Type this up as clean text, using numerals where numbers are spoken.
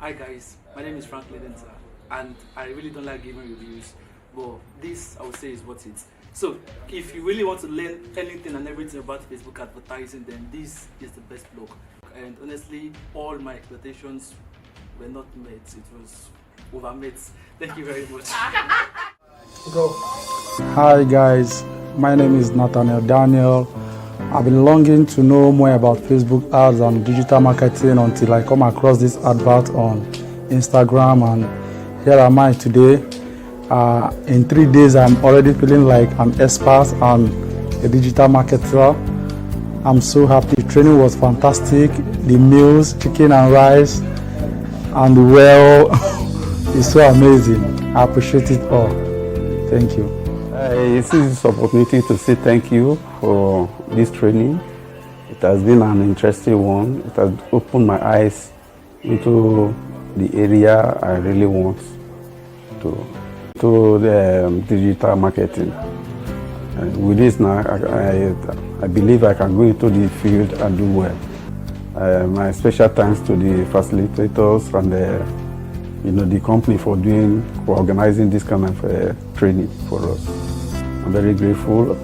Hi guys, my name is Franklin Enter, and I really don't like giving reviews, but this I would say is worth it. So if you really want to learn anything and everything about Facebook advertising, then this is the best blog. And honestly, all my expectations were not met. It was overmet. Thank you very much. Go. Hi guys, my name is Nathaniel Daniel. I've been longing to know more about Facebook ads and digital marketing until I come across this advert on Instagram, and here am I today. In 3 days I'm already feeling like an expert and a digital marketer. I'm so happy. The training was fantastic. The meals, chicken and rice, and the well is so amazing. I appreciate it all. Thank you. I see this opportunity to say thank you for this training. It has been an interesting one. It has opened my eyes into the area I really want to the digital marketing. And with this now, I believe I can go into the field and do well. My special thanks to the facilitators and the company for organizing this kind of training for us. I'm very grateful.